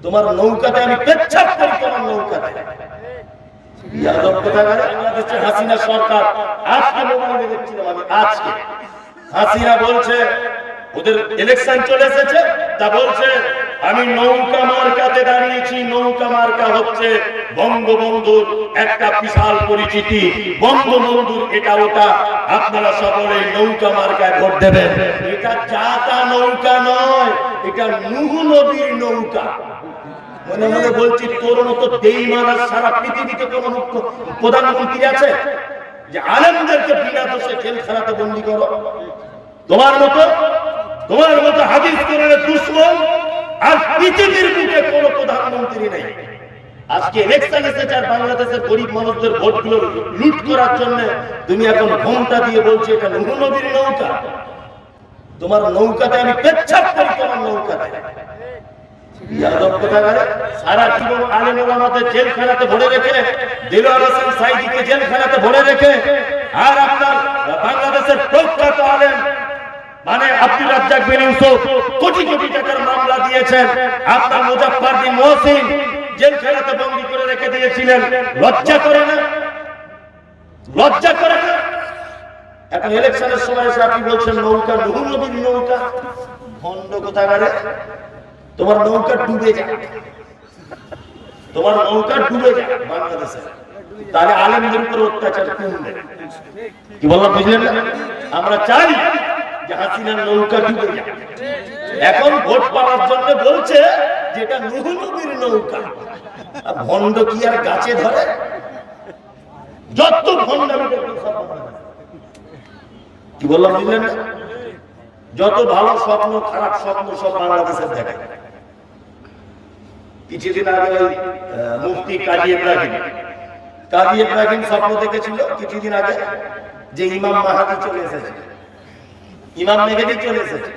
তোমার নৌকাতে আমি পেচ্ছাপ করি, তোমার নৌকাতে। বাংলাদেশের হাসিনা সরকার আজকে মোবাইলে দেখছিলাম আমি, আজকে হাসিনা বলছে ওদের ইলেকশন চলে এসেছে, তা বলছে আমি নৌকা মার্কাতে দাঁড়িয়েছি। নৌকা মার্কা হচ্ছে বঙ্গবন্ধুর একটা বিশাল পরিচিতি, বঙ্গবন্ধুর এটা ওটা, আপনারা সকলে নৌকা মার্কায় ভোট দেবেন। এটা জাতা নৌকা নয়, এটা নূহ নবীর নৌকা। মনে মনে বলছি তোর মতো বেঈমান আর সারা পৃথিবীতে কোন প্রধানমন্ত্রী আছে যে আলেমদেরকে বিনা দোষে জেলখানাতে বন্দী করো? তোমার মতো হাদিস কোরআনের দুশমন আর পৃথিবীর বুকে কোন প্রধানমন্ত্রী নেই। আজকে ইলেকশন এসেছে আর বাংলাদেশের গরিব মানুষদের ভোটগুলো লুট করার জন্য তুমি এখন ঘোমটা দিয়ে বলছো এটা নূহ নবীর নৌকা। তোমার নৌকাতে আমি পেচ্ছাপ করি, তোমার নৌকাতে। সারা জীবন আলেম ওলামাদের জেলখানাতে ভরে রেখে, দিলওয়ার হোসেন সাঈদীকে জেলখানাতে ভরে রেখে, আর আপনার বাংলাদেশের প্রখ্যাত আলেম মানে আব্দুর রাজ্জাক বিন ইউসুফ কোটি কোটি টাকার মামলা দিয়েছেন, আপনার মুজাফফর বিন মহসিন জেলখানাতে বন্দী করে রেখে দিয়েছিলেন। লজ্জা করে না? লজ্জা করে না? এখন ইলেকশনের সময় এসে আপনি বলছেন নৌকা নূহ নবীর নৌকা। ভণ্ড কোথাকারে! তোমার নৌকা ডুবে যায়, তোমার নৌকা ডুবে যায় বাংলাদেশে, তাহলে আলেমদের উপর অত্যাচার কমবে। কি বললাম বুঝলেন না? আমরা চাই যে হাসিনার নৌকা ডুবে যায়। এখন ভোট পাওয়ার জন্য বলছে যেটা নূহ নবীর নৌকা। ভণ্ড কি আর গাছে ধরে? যত ভণ্ডামি কি বললাম বুঝলেন না? যত ভালো স্বপ্ন খারাপ স্বপ্ন সব বাংলাদেশের দেখে। কিছুদিন আগে মুফতি কাজী ইব্রাহিম স্বপ্ন দেখেছিল কিছুদিন আগে যে ইমাম মাহাদি চলে এসেছে, ইমাম মেহেদী চলে এসেছে,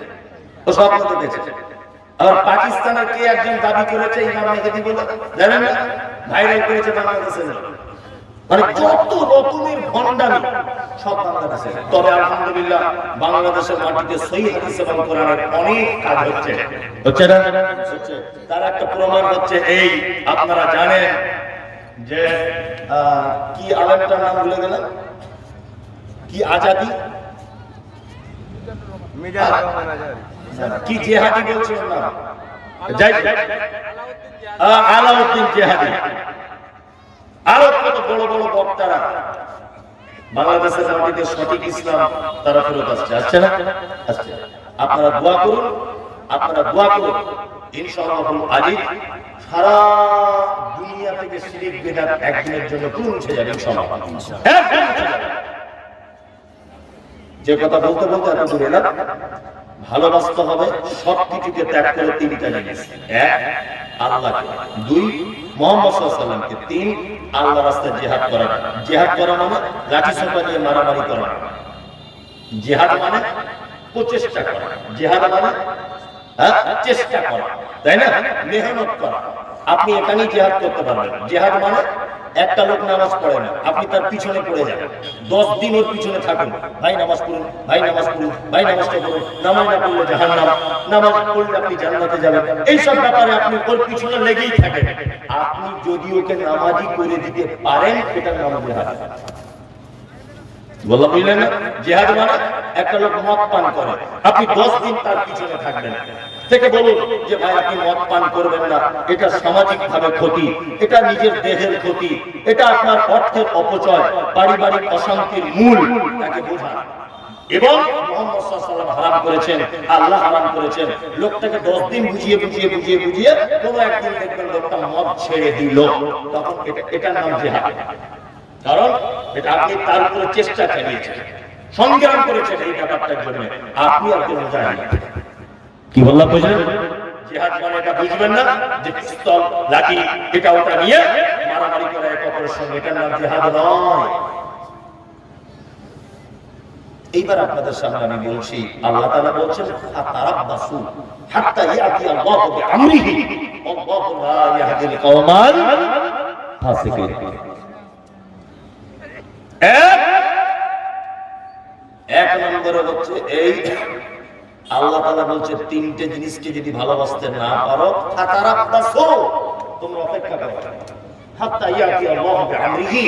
ও স্বপ্ন দেখেছে। আবার পাকিস্তানের কে একজন দাবি করেছে ইমাম মেহেদী বলে, জানেন না? ভাইরাল করেছে বাংলাদেশের। মানে যত রকমের ভণ্ডামি সব বাংলাদেশে। তবে আলহামদুলিল্লাহ বাংলাদেশের মাটিতে সহিহ হাদিস এবং কোরআনের অনেক কাজ হচ্ছে না? হচ্ছে। তার একটা প্রমাণ হচ্ছে এই, আপনারা জানেন যে কি আলেমটার নাম ভুলে গেলাম, কি আজাদি, কি জেহাদি বলছে ওর নাম, আলাউদ্দিন জেহাদি। আরো কত বড় বড় বক্তারা বাংলাদেশের মাটিতে সঠিক ইসলাম তারা ফেরত আসছে না? আসছে। আপনারা দোয়া করুন, ইনশাআল্লাহ আলী সারা দুনিয়া থেকে শিরক বিদআত একদিনের জন্য মুছে যাবে ইনশাআল্লাহ। যে কথা বলতে বলতে এত দূর এলাম, ভালোবাসতে হবে সবকিছুকে ত্যাগ করে তিনটা জিনিস। এক, আল্লাহকে। দুই, মুহাম্মদ সাল্লাল্লাহু আলাইহি ওয়াসাল্লামকে। তিন, আল্লাহর রাস্তায় জিহাদ করা। জিহাদ করা মানে লাঠি সোঁটা দিয়ে মারামারি করা। জিহাদ মানে প্রচেষ্টা করা। জিহাদ মানে চেষ্টা করা, তাই না? মেহনত করা। আপনি এখানেই জিহাদ করতে পারবেন। জিহাদ মানে একটা লোক নামাজ পড়ে না, আপনি তার পিছনে পড়ে যাবেন, 10 দিন ওর পিছনে থাকুন, ভাই নামাজ পড়ুন, ভাই নামাজ পড়ুন, ভাই নামাজটা পড়ুন, নামাজ না পড়লে জাহান্নাম, নামাজ পড়লে আপনি জান্নাতে যাবেন। এইসব ব্যাপারে আপনি ওর পিছনে লেগেই থাকেন। আপনি যদি ওকে নামাজি করে দিতে পারেন, এটার নাম জিহাদ। বললাম বুঝলেন না? জিহাদ মানে একটা লোক মদ পান করে, আপনি 10 দিন তার পিছনে থাকবেন, থেকে বলুন যে ভাই আপনি মদ পান করবেন না, এটা সামাজিক ভাবে ক্ষতি, এটা নিজের দেহের ক্ষতি, এটা আপনার অর্থের অপচয়, পারিবারিক অশান্তির মূল, তাকে বোঝান। এবং মুহাম্মদ সাল্লাল্লাহু আলাইহি ওয়াসাল্লাম হারাম করেছেন, আল্লাহ হারাম করেছেন। লোকটাকে 10 দিন বুঝিয়ে কোনো একদিন দেখবেন লোকটা মদ ছেড়ে দিল, তখন এটার নাম জিহাদ। কারণ এটা আপনি তার উপরে চেষ্টা চালিয়েছেন, সংগ্রাম করেছেন এই ব্যাপারটার জন্য, আপনি আর কেউ জানেন না। কি বললাম বুঝলেন? জিহাদ মানে এটা বুঝবেন না যে পিস্তল লাঠি এটা ওটা নিয়ে মারামারি করে এক অপরের সঙ্গে, এটার নাম জিহাদ নয়। এইবার আপনাদের সামনে আমি বলছি, আল্লাহ তাআলা বলছেন আতারাব্বাসু হাত্তা ইয়াতি আল্লাহু বিআমরিহি আল্লাহু লা ইয়াহদিল কওমাল ফাসিকিন। এক নম্বরে হচ্ছে এই আল্লাহ তাআলা বলছে তিনটে জিনিসকে যদি ভালোবাসতে না পারো ফাতারাব্বাসু, তোমরা অপেক্ষা করো হাত্তা ইয়াতি আল্লাহু বিআমরিহি,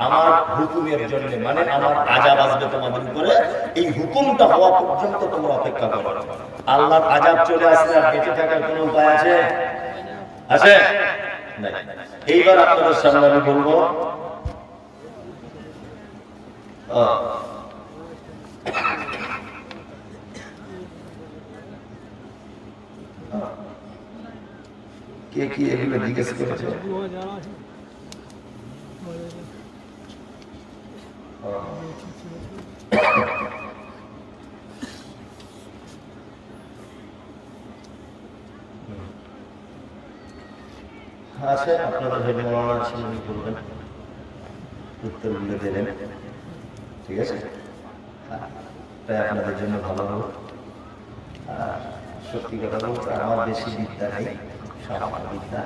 আমার হুকুমের জন্য, মানে আমার আযাব আসবে তোমাদের উপরে, এই হুকুমটা হওয়া পর্যন্ত তোমরা অপেক্ষা করো। আল্লাহর আযাব চলে আসলে আর বেঁচে থাকার কোনো উপায় আছে? আছে নাই। এইবার আপনাদের সামনে আমি বলবো কে কি এগুলো জিজ্ঞেস করেছে? আচ্ছা, আপনারা যদি মনে আছেন বলবেন, উত্তরগুলো দেবেন, ঠিক আছে? তাই আপনাদের জন্য ভালো হবে। সত্যি কথা বলতে আমার বেশি বিদ্যা নেই, সামান্য বিদ্যা,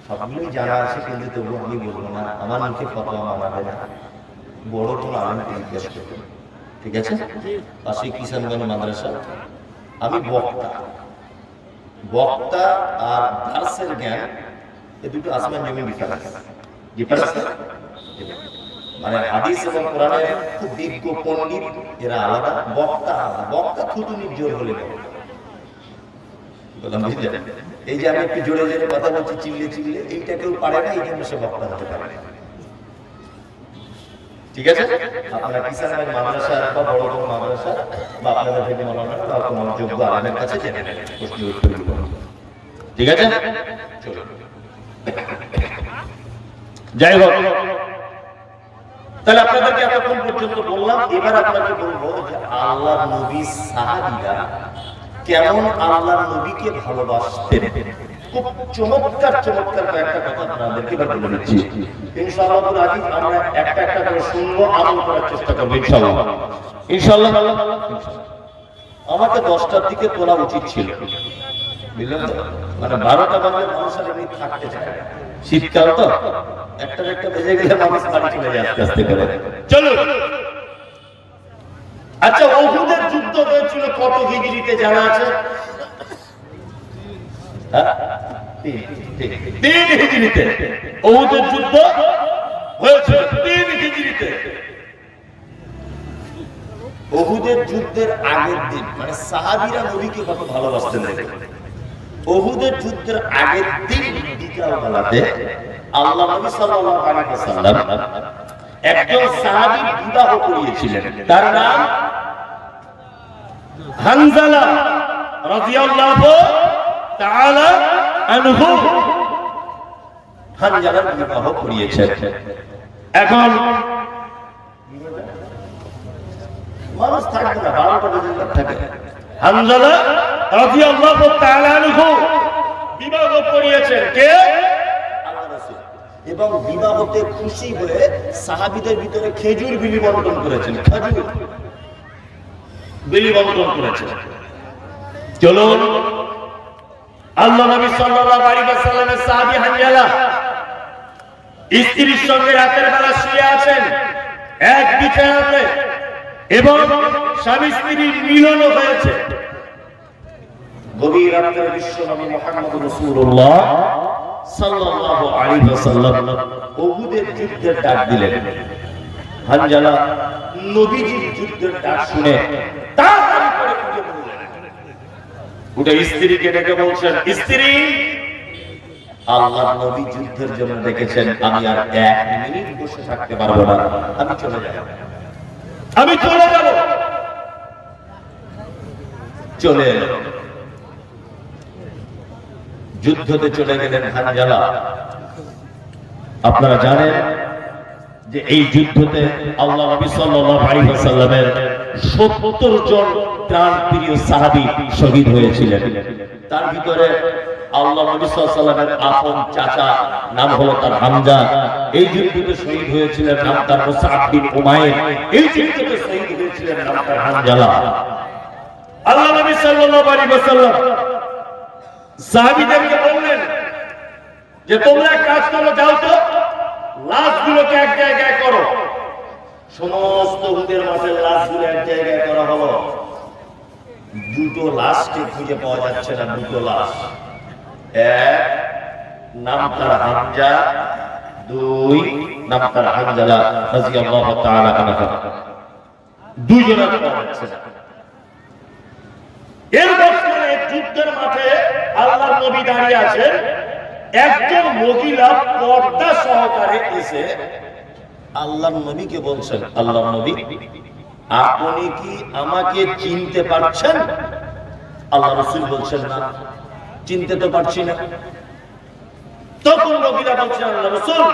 সবগুলোই জানা আছে, কিন্তু তবু আমি বলবো না, আমার মুখে ফতোয়া মানাবে না, বড় কোনো আলেমকে জিজ্ঞেস করবো, ঠিক আছে? পাশে কিষানগঞ্জ মাদ্রাসা, আমি বক্তা আর দার্সের জ্ঞান, এ দুটো আসমান জমি ডিফারেন্স। মানে হাদিস এবং কোরআনের খুব বিজ্ঞ পণ্ডিত এরা আলাদা, বক্তা আলাদা। বক্তা থুতুনির জোর হলে এই যে আমি একটু জোরে জোরে কথা বলছি, চিল্লে এইটা কেউ পারে না, এই জন্য সে বক্তা হতে পারে, ঠিক আছে? আপনারা কিষানগঞ্জ মাদ্রাসা বা বড় বড় মাদ্রাসা বা আপনাদের থেকে মৌলানা বা কোনো যোগ্য আলেমের কাছে জেনে নেবেন, ঠিক আছে? যাই হোক, তাহলে আপনাদেরকে এতক্ষণ পর্যন্ত বললাম। এবার আপনাকে বলবো যে আল্লাহর নবী সাহাবীরা কেমন আল্লাহর নবীকে ভালোবাসতেন। খুব চমৎকার কয়েকটা কথা আপনাদেরকে বলে দিচ্ছি। ইনশাআল্লাহ আজিজ আমরা একটা করে শুনবো, আমল করার চেষ্টা করব ইনশাআল্লাহ। আমাকে 10টার দিকে তোলা উচিত ছিল, বুঝলেন তো? মানে 12টা বাজে মানুষের এমনি থাকতে চায়, শীতকাল তো, একটা বেজে গেলে মানুষ বাড়ি চলে যায় আস্তে আস্তে করে। চলো, আচ্ছা, উহুদের যুদ্ধ হয়েছিল কত হিজরিতে জানা আছে? 3 হিজরিতে উহুদের যুদ্ধ হয়েছিল, 3 হিজরিতে। উহুদের যুদ্ধের আগের দিন, মানে সাহাবীরা নবীকে কত ভালোবাসতেন দেখেন। উহুদের যুদ্ধের আগের দিন বিকালবেলাতে আল্লাহ নবী সাল্লাল্লাহু আলাইহি ওয়াসাল্লাম একজন সাহাবী বিবাহ করিয়েছিলেন, তার নাম হানজালা রাদিয়াল্লাহু তাআলা আনহু। হানজালা বিবাহ করিয়েছেন। এখন মানুষ থাকবে না, 12টা পর্যন্ত থাকে। হানজালা রাদিয়াল্লাহু তাআলা আনহু বিবাহ করিয়েছেন কে? আল্লাহর রাসূল। এবং বিবাহতে খুশি হয়ে সাহাবীদের ভিতরে খেজুর বিলি বন্টন করেছেন, খেজুর বিলি বন্টন করেছেন। চলুন, আল্লাহ নবী সাল্লাল্লাহু আলাইহি ওয়াসাল্লামের সাহাবী হানজালা স্ত্রীর সঙ্গে রাতের বেলা শুয়ে আছেন এক বিছানাতে, এবং স্বামী স্ত্রীর মিলন হয়েছে। গভীর রাতের বিশ্বনবী মুহাম্মদ রাসূলুল্লাহ সাল্লাল্লাহু আলাইহি ওয়াসাল্লাম উহুদের যুদ্ধের ডাক দিলেন। হানজালা নবীজির যুদ্ধের ডাক শুনে তাড়াতাড়ি করে উঠে পড়লেন। উঠে স্ত্রীকে ডেকে বলছেন, স্ত্রী, আল্লাহর নবী যুদ্ধের জন্য ডেকেছেন, আমি আর 1 মিনিট বসে থাকতে পারবো না, আমি চলে যাব। চলে এলো, যুদ্ধতে চলে গেলেন হানজালা। আপনারা জানেন যে এই যুদ্ধতে আল্লাহ নবী সাল্লাল্লাহু আলাইহি ওয়াসাল্লামের 70 জন প্রাণপ্রিয় সাহাবী শহীদ হয়েছিলেন। তার ভিতরে আল্লাহ নবী সাল্লাল্লাহু আলাইহি ওয়াসাল্লামের আপন চাচা, নাম হলো তার হামজা, এই যুদ্ধতে শহীদ হয়েছিলেন, নাম তার মুসআব বিন উমাইর। এই যুদ্ধতে শহীদ হয়েছিলেন, নাম তার হানজালা। আল্লাহ নবী সাল্লাল্লাহু আলাইহি ওয়াসাল্লাম সাহাবীদেরকে বললেন যে তোমরা এক কাজ করো, যাও তো লাশগুলোকে এক জায়গায় করো। সমস্ত উহুদের মাঠের লাশগুলো এক জায়গায় করা হলো। দুটো লাশকে খুঁজে পাওয়া যাচ্ছে না। দুটো লাশ, এক নাম তার হামজা, দুই নাম তার হানজালা রাদিয়াল্লাহু তাআলা আনহা। দুইজনের পাওয়া যাচ্ছে না। এর মাঝখানে যুদ্ধের মাঠে আল্লাহর নবী দাঁড়িয়ে আছেন। একজন মহিলা পর্দা সহকারে এসে আল্লাহর নবীকে বলছেন, আল্লাহর নবী, আপনি কি আমাকে চিনতে পারছেন? আল্লাহ রাসূল বলছেন, না, চিনতে তো পারছি না। তখন মহিলা বলছেন, আল্লাহ রাসূল,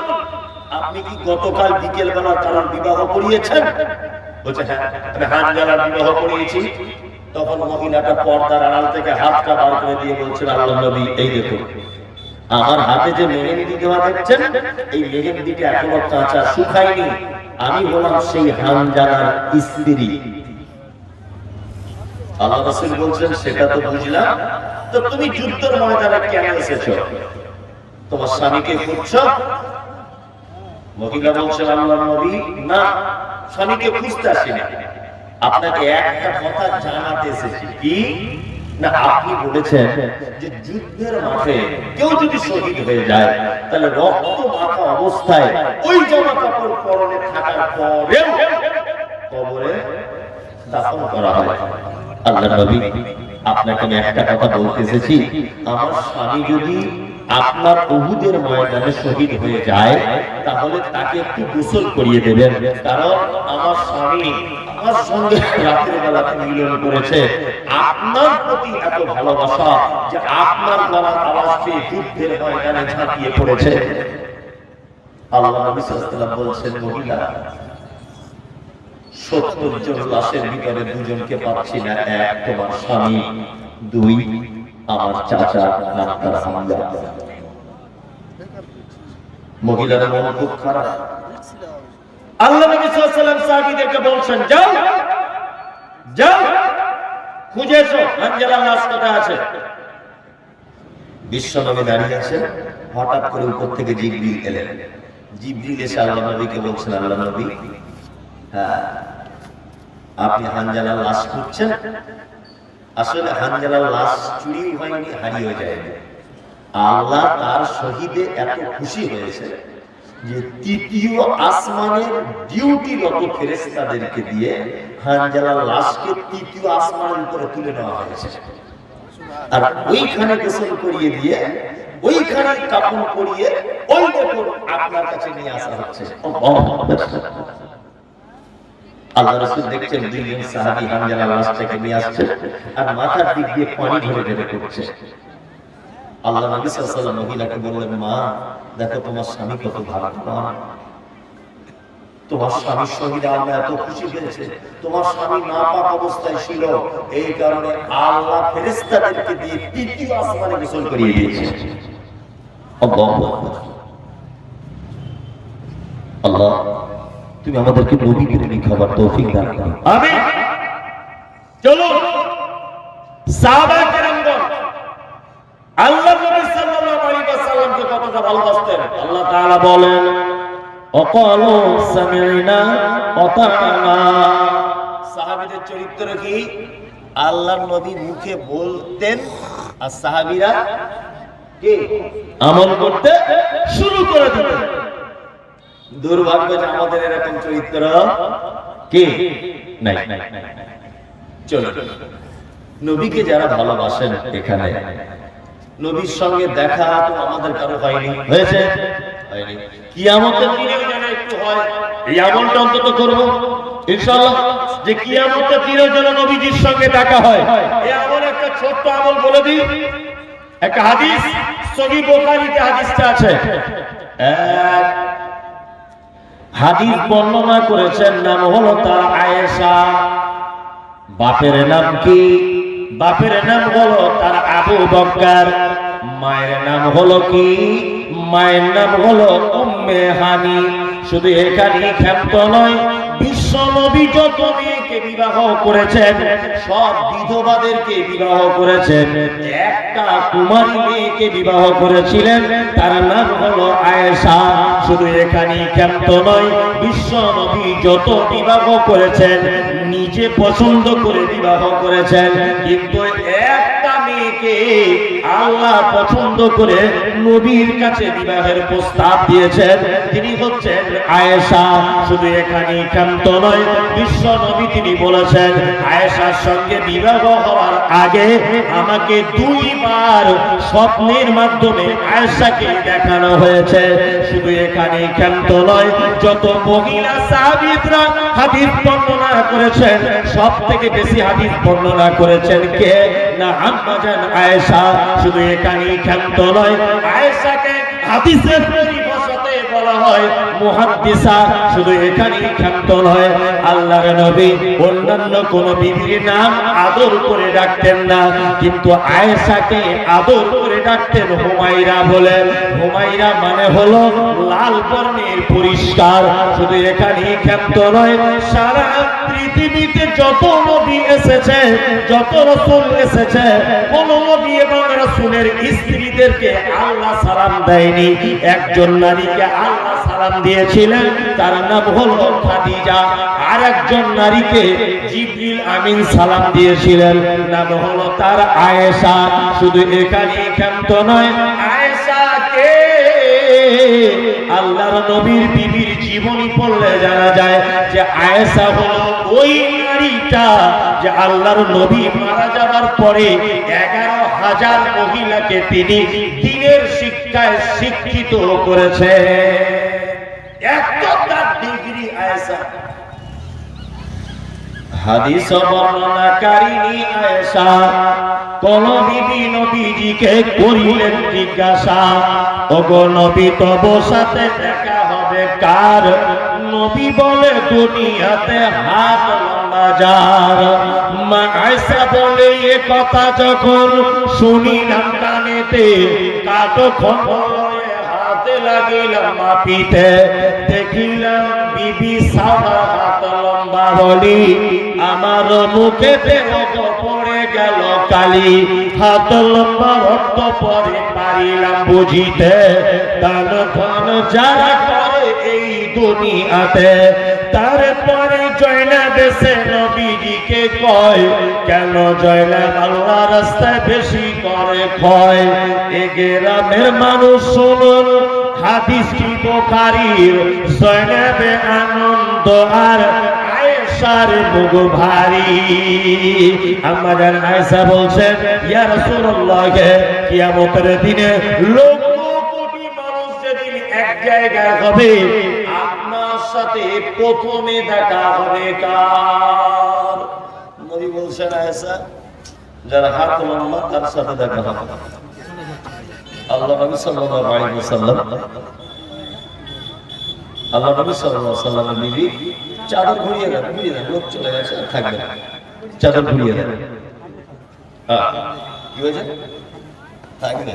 আপনি কি গতকাল বিকেল বেলা কারোর বিবাহ করিয়েছেন? বলছে, হ্যাঁ, আমি হানজালার বিবাহ করিয়েছি। তখন মহিলাটা পর্দার আড়াল থেকে হাতটা বার করে দিয়ে বলছেন, আল্লাহর নবী, এই দেখুন আমার হাতে যে মেহেন্দি দেওয়া দেখছেন, এই মেহেন্দিটা এখনো কাঁচা, শুকায়নি। আমি হলাম সেই হানজালার স্ত্রী। আল্লাহ রাসূল বলছেন, সেটা তো বুঝলাম, তো তুমি যুদ্ধের ময়দানে কেন এসেছো? তোমার স্বামীকে খুঁজছো? মহিলা বলছেন, আল্লাহর নবী, না, স্বামীকে খুঁজতে আসিনি, আপনাকে একটা কথা জানাতে এসেছি। কি? না, আপনি বলেছেন যে যুদ্ধের মাঠে কেউ যদি শহীদ হয়ে যায় তাহলে রক্ত মাখা অবস্থায় ওই জামা কাপড় পরনে থাকার পরেও কবরে দাফন করা হয়। আল্লাহর নবী, আপনাকে আমি একটা কথা বলতে এসেছি, আমার স্বামী যদি আপনার উহুদের ময়দানে শহীদ হয়ে যায় তাহলে তাকে একটু গোসল করিয়ে দেবেন, কারণ আমার স্বামী আমার সঙ্গে রাতের বেলাতে মিলন করেছে। আপনার প্রতি এত ভালোবাসা যে আপনার গলার আওয়াজ পেয়ে যুদ্ধের ময়দানে ঝাঁপিয়ে পড়েছে। আল্লাহ নবী সাল্লাল্লাহু আলাইহি ওয়াসাল্লাম বলছেন, মহিলা, ৭০ জন লাশের ভিতরে দুজনকে পাচ্ছি না, এক তোমার স্বামী, দুই আমার চাচা নাম তার হামজা। মহিলার মন খুব খারাপ। আল্লাহ নবী সাল্লাল্লাহু আলাইহি ওয়াসাল্লাম সাহাবীদেরকে বলছেন, যাও যাও খুঁজে এসো হানজালার লাশ কোথায় আছে। বিশ্বনবী দাঁড়িয়ে আছেন। হঠাৎ করে উপর থেকে জিবরিল এলেন। জিবরিল এসে আল্লাহ নবীকে বলছেন, আল্লাহ নবী, হ্যাঁ, আপনি হানজালার লাশ খুঁজছেন? আসলে হানজালার লাশ চুরি হয়নি, হারিয়ে যায়নি। আল্লাহ তার শহীদে এত খুশি হয়েছে যে তৃতীয় আসমানের ডিউটিরত ফেরেশতাদেরকে দিয়ে হানজালার লাশকে তৃতীয় আসমানের উপরে তুলে নেওয়া হয়েছে, আর ওইখানে গোসল করিয়ে দিয়ে ওইখানে কাপড় পরিয়ে ওই দেখুন আপনার কাছে নিয়ে আসা হচ্ছে। আল্লাহ রাসূল দেখছেন দুইজন সাহাবী হানজালার লাশটাকে নিয়ে আসছে আর মাথার দিক দিয়ে পানি ঝরে ঝরে পড়ছে। আল্লাহ নবী সাল্লাল্লাহু আলাইহি ওয়াসাল্লাম মহিলাকে বললেন, মা, দেখো তোমার স্বামী কত ভাগ্যবান, তোমার স্বামীর সঙ্গে আল্লাহ এত খুশি হয়েছে। তোমার স্বামী নাপাক অবস্থায় ছিল, এই কারণে আল্লাহ ফেরেশতাদেরকে দিয়ে তৃতীয় আসমানে গোসল করিয়ে দিয়েছে। আল্লাহু আকবার। আল্লাহ, তুমি আমাদেরকে নবী প্রেমিক হবার তৌফিক দান করো। আমিন। চলো সাহাবা কেরামগণ আল্লাহ নবী সাল্লাল্লাহু আলাইহি ওয়াসাল্লামকে কতটা ভালোবাসতেন। আল্লাহ তাআলা বলেন, ওয়াকালু সামি'না ওয়া তা'না। সাহাবীদের চরিত্র কি? আল্লাহর নবী মুখে বলতেন আর সাহাবীরা কি আমল করতে শুরু করে দিতেন। দুর্ভাগ্য যে আমাদের এরকম চরিত্র কি নাই। চলো, নবীকে যারা ভালোবাসেন, এখানে নবীর সঙ্গে দেখা তো আমাদের কারো হয়নি, হয়েছে? হয়নি। কিয়ামতের দিনেও যেন একটু হয়, এই আমলটা অন্তত করব ইনশাআল্লাহ, যে কিয়ামতের দিনেও যেন নবীজির সঙ্গে দেখা হয়। এই আমল একটা ছোট্ট আমল বলে দিই। একটা হাদিস, সহিহ বুখারীতে হাদিসটা আছে। এক হাদিস বর্ণনা করেছেন, নাম হলো তার আয়েশা। বাপের নাম কি? বাপের নাম হলো তার আবু বকর। মায়ের নাম হলো কি? মায়ের নাম হলো উম্মে হানি। শুধু এখানেই ক্ষান্ত নয়, বিশ্ব নবী যত মেয়েকে বিবাহ করেছেন সব বিধবাদেরকে বিবাহ করেছেন। একটা কুমারী মেয়েকে বিবাহ করেছিলেন, তার নাম হলো আয়েশা। শুধু এখানেই ক্ষান্ত নয়, বিশ্ব নবী যত বিবাহ করেছেন নিজে পছন্দ করে বিবাহ করেছেন, কিন্তু একটা মেয়েকে আল্লাহ পছন্দ করে নবীর কাছে বিবাহের প্রস্তাব দিয়েছেন, তিনি হচ্ছেন আয়েশা। শুধু এখানেই ক্ষান্ত নয়, বিশ্ব নবী তিনি বলেছেন আয়েশার সঙ্গে বিবাহ হওয়ার আগে আমাকে 2 বার স্বপ্নের মাধ্যমে আয়েশাকে দেখানো হয়েছে। শুধু এখানেই ক্ষান্ত নয়, যত মহিলা সাহাবীরা হাদিস বর্ণনা করেছেন সব থেকে বেশি হাদিস বর্ণনা করেছেন কে? না আম্মা জান আয়েশা। শুধু এখানেই ক্ষান্ত নয়, আয়েশাকে হাদিসের পরিভাষাতে বলা হয় মুহাদ্দিসা। শুধু এখানেই ক্ষান্ত নয়, আল্লাহর নবী অন্যান্য কোন বিবির নাম আদর করে ডাকতেন না, কিন্তু আয়েশাকে আদর করে ডাকতেন হুমায়রা বলে। হুমায়রা মানে হলো লাল বর্ণের পরিষ্কার। শুধু এখানেই ক্ষান্ত নয়, সারা পৃথিবীতে যত নবী এসেছে, যত রাসূল এসেছে, কোন নবী এবং রাসূলের স্ত্রীদেরকে আল্লাহ সালাম দেয়নি। একজন নারীকে আল্লাহ সালাম দিয়েছিলেন, তার নাম হলো খাদিজা। আর একজন নারীকে জিবরিল আমিন সালাম দিয়েছিলেন, নাম হলো তার আয়েশা। শুধু এখানেই ক্ষান্ত নয়, আয়েশাকে আল্লাহর নবীর বিবির জীবনী পড়লে জানা যায় যে আয়েশা হলো ওই নারীটা যে আল্লাহর নবী মারা যাবার পরে 11,000 মহিলাকে তিনি দ্বীনের শিক্ষায় শিক্ষিত করেছে। এতটা ডিগ্রি আয়েশা। হাদিস বর্ণনাকারিণী আয়েশা কোন বিবি নবীজিকে করিলেন জিজ্ঞাসা, ওগো নবী তব সাথে দেখা হবে কার? নবী বলে দুনিয়াতে হাত লম্বা যার। মা আয়েশা বলে এ কথা যখন শুনিলাম কানেতে, কাটো খবরে হাতে লাগিলাম মাপিতে। দেখিলাম বিবি সাদা হাত লম্বা বলি, আমার মুখেতে রক্ত পড়ে গেল কালি। হাত লম্বা রক্ত পরে পারিলাম বুঝিতে, দান ধন যারা করে এই দুনিয়াতে। তারপরে জয়নাব এসে নবীজিকে কয়, কেন জয়নাব আল্লাহ রাস্তায় বেশি করে ক্ষয়? এ গ্রামের মানুষ শুনুন হাদিসটি বুখারীর। জয়নাবে আনন্দ আর আয়েশার মুখ ভারী। আম্মা জান আয়েশা বলছেন, ইয়া রাসূলুল্লাহ, কিয়ামতের দিনে লক্ষ কোটি মানুষ যেদিন এক জায়গায় হবে, আপনার সাথে প্রথমে দেখা হবে কার? নবী বলছেন আয়েশা, যার হাত লম্বা তার সাথে দেখা হবে। আল্লাহ নবী সাল্লাল্লাহু আলাইহি ওয়াসাল্লাম, আল্লাহ নবী সাল্লাল্লাহু আলাইহি ওয়াসাল্লামের বিবি চাদর ঘুরিয়ে দেন, লোক চলে গেছে, থাকবে না, চাদর ঘুরিয়ে দেন। কি হয়েছে? থাকবে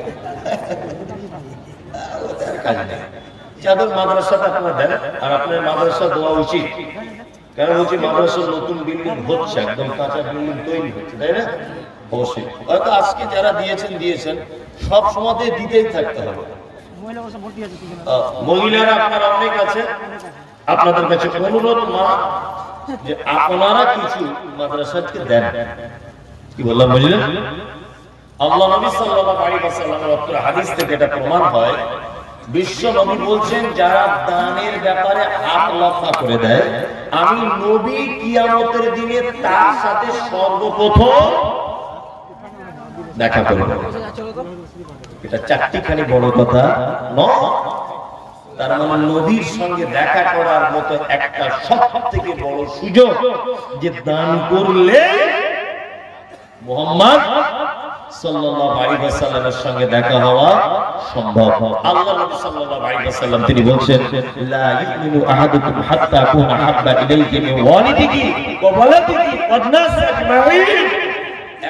চাদর মাদ্রাসাটা আপনারা দেন, আর আপনার মাদ্রাসা দেওয়া উচিত। কেন বলছি? মাদ্রাসার নতুন বিল্ডিং হচ্ছে, একদম কাঁচা বিল্ডিং তৈরি হচ্ছে, তাই না? অবশ্যই হয়তো আজকে যারা দিয়েছেন সব সময় দিতেই থাকতে হবে। মহিলারা আপনারা অনেক আছে, আপনাদের কাছে অনুরোধ মা যে আপনারা কিছু মাদ্রাসাকে দেন। কি বললাম বুঝলেন? আল্লাহ নবী সাল্লাল্লাহু আলাইহি ওয়াসাল্লামের হাদিস থেকে এটা প্রমাণ হয়। বিশ্ব নবী বলছেন, যারা দানের ব্যাপারে হাত লম্বা করে দেয়, আমি নবী কিয়ামতের দিনে তার সাথে সর্বপ্রথম দেখা করব। এটা চারটিখানি বড় কথা নয়। তার মানে নবীর সঙ্গে দেখা করার মতো একটা সবথেকে বড় সুযোগ যে দান করলে মুহাম্মদ সাল্লাল্লাহু আলাইহি ওয়াসাল্লামের সঙ্গে দেখা হওয়া সম্ভব। আল্লাহ নবী সাল্লাল্লাহু আলাইহি ওয়াসাল্লাম তিনি বলেন, লা ইউমিনু আহাদুকুম হাত্তা কুনা হাব্বা ইলাইহি মিন ওয়ালিদিহি ওয়া ওয়ালাদিহি ওয়ান নাস আজমাইন।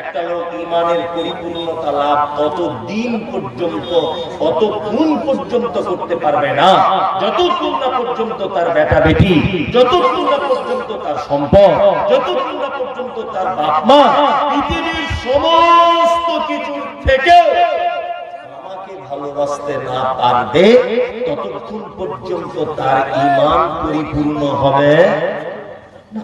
একটা লোক ঈমানের পরিপূর্ণতা লাভ ততদিন পর্যন্ত, ততক্ষণ পর্যন্ত করতে পারবে না যতক্ষণ না পর্যন্ত তার বেটা বেটি, যতক্ষণ না পর্যন্ত তার সম্পদ, যতক্ষণ না পর্যন্ত তার বাপ মা, পৃথিবীর সমস্ত কিছু থেকে আমাকে ভালোবাসতে না পারবে, ততক্ষণ পর্যন্ত তার ঈমান পরিপূর্ণ হবে না।